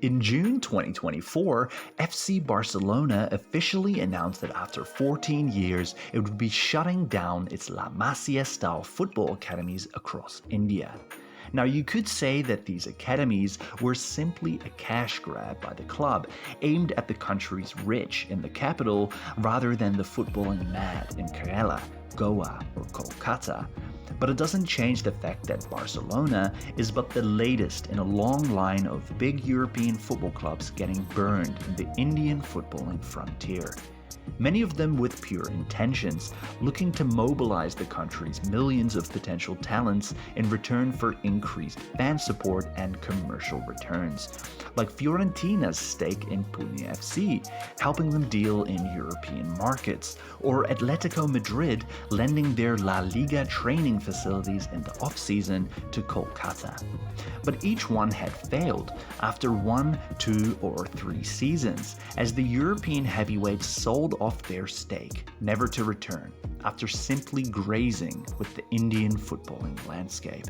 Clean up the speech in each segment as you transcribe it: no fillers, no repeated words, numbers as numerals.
In June 2024, FC Barcelona officially announced that after 14 years, it would be shutting down its La Masia-style football academies across India. Now, you could say that these academies were simply a cash grab by the club, aimed at the country's rich in the capital rather than the footballing mad in Kerala, Goa, or Kolkata. But it doesn't change the fact that Barcelona is but the latest in a long line of big European football clubs getting burned in the Indian footballing frontier. Many of them with pure intentions, looking to mobilize the country's millions of potential talents in return for increased fan support and commercial returns, like Fiorentina's stake in Pune FC, helping them deal in European markets, or Atletico Madrid lending their La Liga training facilities in the off-season to Kolkata. But each one had failed after 1, 2, or 3 seasons, as the European heavyweights sold off their stake, never to return, after simply grazing with the Indian footballing landscape.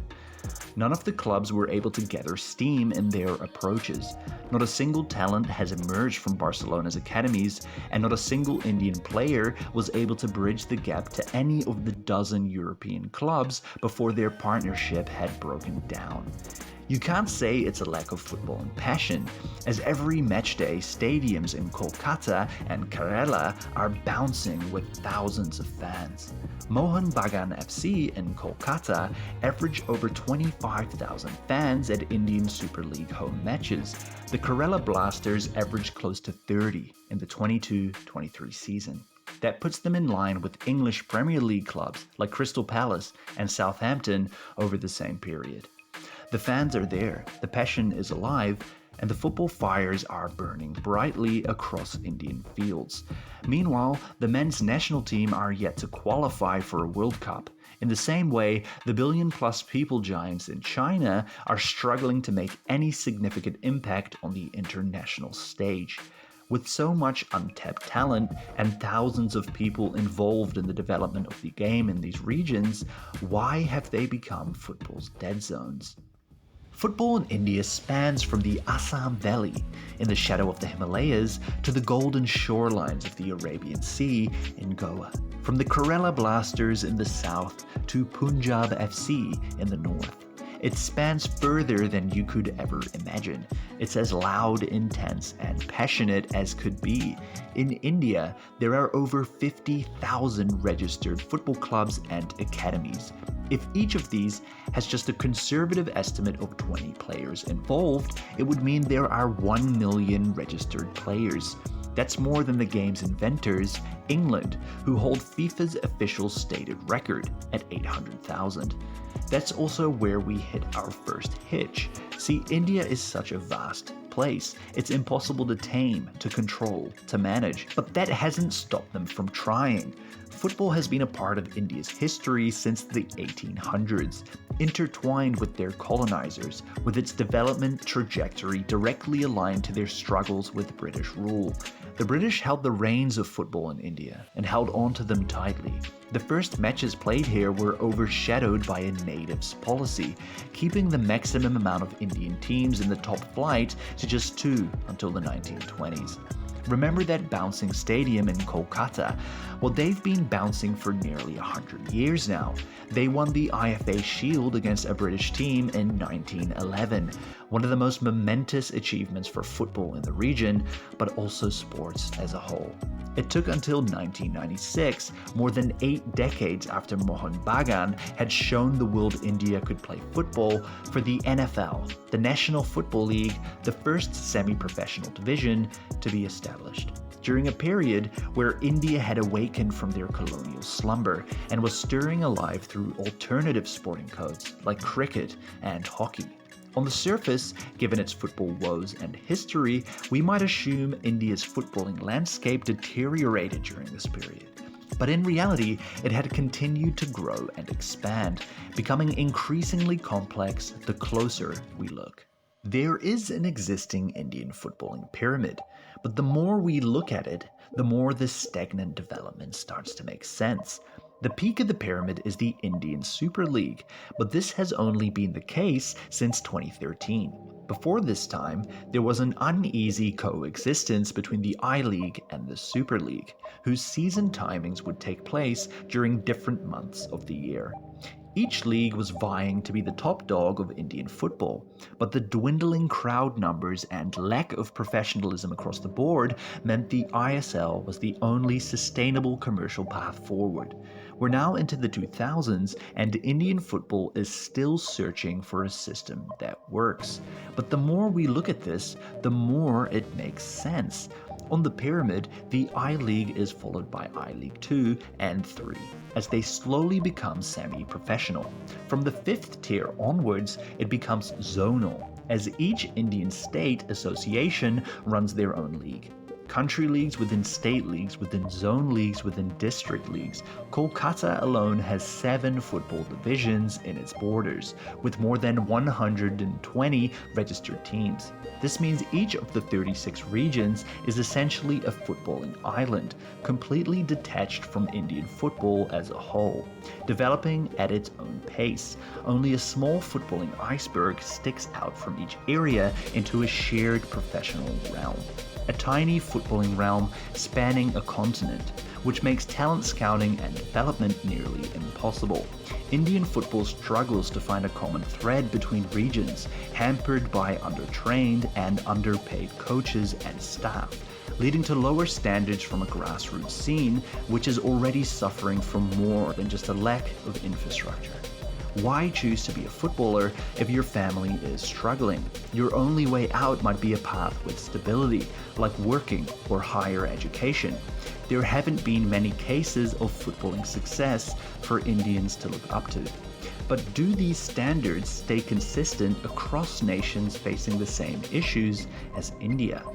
None of the clubs were able to gather steam in their approaches. Not a single talent has emerged from Barcelona's academies, and not a single Indian player was able to bridge the gap to any of the dozen European clubs before their partnership had broken down. You can't say it's a lack of football and passion, as every matchday stadiums in Kolkata and Kerala are bouncing with thousands of fans. Mohun Bagan FC in Kolkata average over 25,000 fans at Indian Super League home matches. The Kerala Blasters average close to 30 in the 22-23 season. That puts them in line with English Premier League clubs like Crystal Palace and Southampton over the same period. The fans are there, the passion is alive, and the football fires are burning brightly across Indian fields. Meanwhile, the men's national team are yet to qualify for a World Cup. In the same way, the billion-plus people giants in China are struggling to make any significant impact on the international stage. With so much untapped talent and thousands of people involved in the development of the game in these regions, why have they become football's dead zones? Football in India spans from the Assam Valley, in the shadow of the Himalayas, to the golden shorelines of the Arabian Sea in Goa. From the Kerala Blasters in the south to Punjab FC in the north. It spans further than you could ever imagine. It's as loud, intense, and passionate as could be. In India, there are over 50,000 registered football clubs and academies. If each of these has just a conservative estimate of 20 players involved, it would mean there are 1 million registered players. That's more than the game's inventors, England, who hold FIFA's official stated record at 800,000. That's also where we hit our first hitch. See, India is such a vast place. It's impossible to tame, to control, to manage. But that hasn't stopped them from trying. Football has been a part of India's history since the 1800s, intertwined with their colonizers, with its development trajectory directly aligned to their struggles with British rule. The British held the reins of football in India and held on to them tightly. The first matches played here were overshadowed by a natives policy, keeping the maximum amount of Indian teams in the top flight to just 2 until the 1920s. Remember that bouncing stadium in Kolkata? Well, they've been bouncing for nearly 100 years now. They won the IFA Shield against a British team in 1911, one of the most momentous achievements for football in the region, but also sports as a whole. It took until 1996, more than 8 decades after Mohun Bagan had shown the world India could play football, for the NFL, the National Football League, the first semi-professional division, to be established. During a period where India had awakened from their colonial slumber and was stirring alive through alternative sporting codes like cricket and hockey. On the surface, given its football woes and history, we might assume India's footballing landscape deteriorated during this period. But in reality, it had continued to grow and expand, becoming increasingly complex the closer we look. There is an existing Indian footballing pyramid, but the more we look at it, the more the stagnant development starts to make sense. The peak of the pyramid is the Indian Super League, but this has only been the case since 2013. Before this time, there was an uneasy coexistence between the I-League and the Super League, whose season timings would take place during different months of the year. Each league was vying to be the top dog of Indian football, but the dwindling crowd numbers and lack of professionalism across the board meant the ISL was the only sustainable commercial path forward. We're now into the 2000s, and Indian football is still searching for a system that works. But the more we look at this, the more it makes sense. On the pyramid, the I-League is followed by I-League 2 and 3, as they slowly become semi-professional. From the 5th tier onwards, it becomes zonal, as each Indian state association runs their own league. Country leagues within state leagues within zone leagues within district leagues. Kolkata alone has 7 football divisions in its borders, with more than 120 registered teams. This means each of the 36 regions is essentially a footballing island, completely detached from Indian football as a whole, developing at its own pace. Only a small footballing iceberg sticks out from each area into a shared professional realm. A tiny footballing realm spanning a continent, which makes talent scouting and development nearly impossible. Indian football struggles to find a common thread between regions, hampered by undertrained and underpaid coaches and staff, leading to lower standards from a grassroots scene, which is already suffering from more than just a lack of infrastructure. Why choose to be a footballer if your family is struggling? Your only way out might be a path with stability, like working or higher education. There haven't been many cases of footballing success for Indians to look up to. But do these standards stay consistent across nations facing the same issues as India?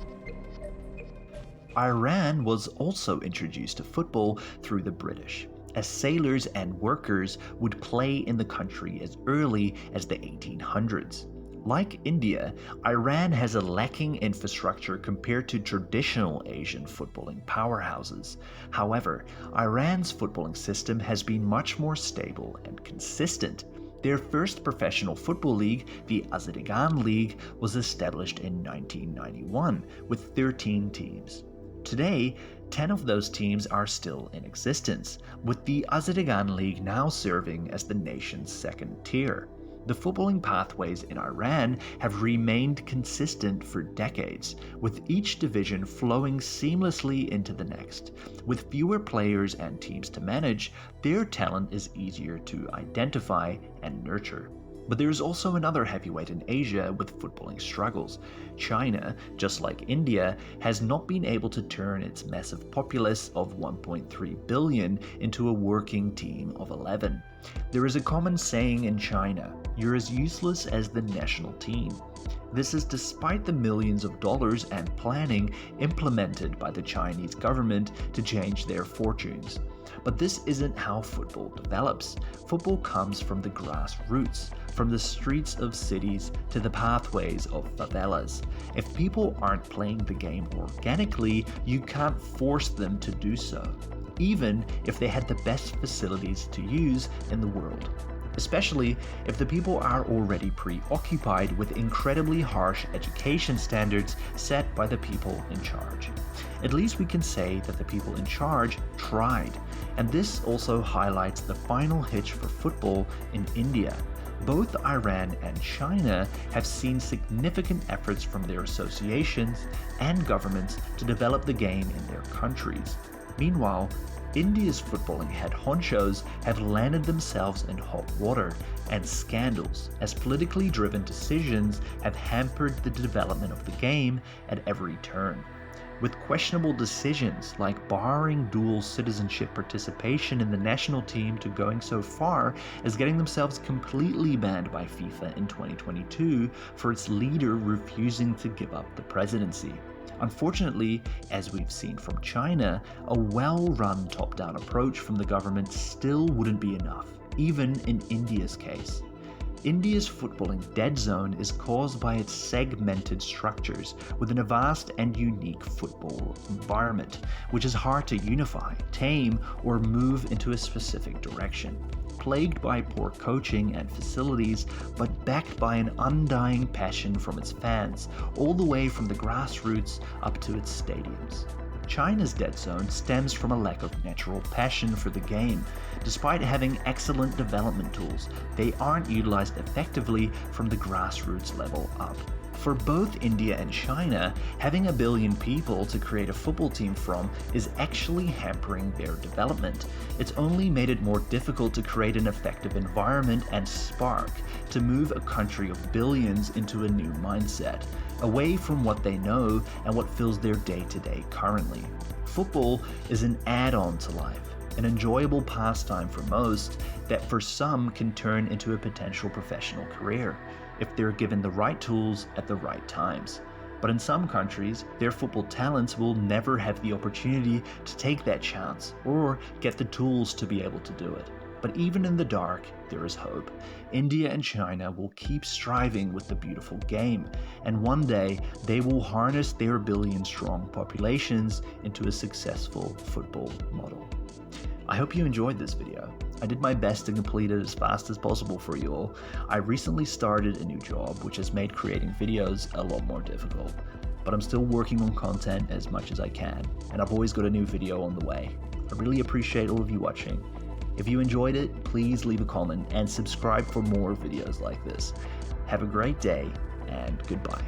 Iran was also introduced to football through the British, as sailors and workers would play in the country as early as the 1800s. Like India, Iran has a lacking infrastructure compared to traditional Asian footballing powerhouses. However, Iran's footballing system has been much more stable and consistent. Their first professional football league, the Azerbaijan League, was established in 1991 with 13 teams. Today, 10 of those teams are still in existence, with the Azerbaijan League now serving as the nation's second tier. The footballing pathways in Iran have remained consistent for decades, with each division flowing seamlessly into the next. With fewer players and teams to manage, their talent is easier to identify and nurture. But there is also another heavyweight in Asia with footballing struggles. China, just like India, has not been able to turn its massive populace of 1.3 billion into a working team of 11. There is a common saying in China, "You're as useless as the national team." This is despite the millions of dollars and planning implemented by the Chinese government to change their fortunes. But this isn't how football develops. Football comes from the grassroots, from the streets of cities to the pathways of favelas. If people aren't playing the game organically, you can't force them to do so, even if they had the best facilities to use in the world. Especially if the people are already preoccupied with incredibly harsh education standards set by the people in charge. At least we can say that the people in charge tried, and this also highlights the final hitch for football in India. Both Iran and China have seen significant efforts from their associations and governments to develop the game in their countries. Meanwhile, India's footballing head honchos have landed themselves in hot water and scandals, as politically driven decisions have hampered the development of the game at every turn. With questionable decisions like barring dual citizenship participation in the national team to going so far as getting themselves completely banned by FIFA in 2022 for its leader refusing to give up the presidency. Unfortunately, as we've seen from China, a well-run top-down approach from the government still wouldn't be enough, even in India's case. India's footballing dead zone is caused by its segmented structures within a vast and unique football environment, which is hard to unify, tame, or move into a specific direction. Plagued by poor coaching and facilities, but backed by an undying passion from its fans, all the way from the grassroots up to its stadiums. China's dead zone stems from a lack of natural passion for the game. Despite having excellent development tools, they aren't utilized effectively from the grassroots level up. For both India and China, having a billion people to create a football team from is actually hampering their development. It's only made it more difficult to create an effective environment and spark to move a country of billions into a new mindset, away from what they know and what fills their day-to-day currently. Football is an add-on to life, an enjoyable pastime for most that for some can turn into a potential professional career if they're given the right tools at the right times. But in some countries, their football talents will never have the opportunity to take that chance or get the tools to be able to do it. But even in the dark, there is hope. India and China will keep striving with the beautiful game, and one day they will harness their billion-strong populations into a successful football model. I hope you enjoyed this video. I did my best to complete it as fast as possible for you all. I recently started a new job, which has made creating videos a lot more difficult. But I'm still working on content as much as I can, and I've always got a new video on the way. I really appreciate all of you watching. If you enjoyed it, please leave a comment and subscribe for more videos like this. Have a great day, and goodbye.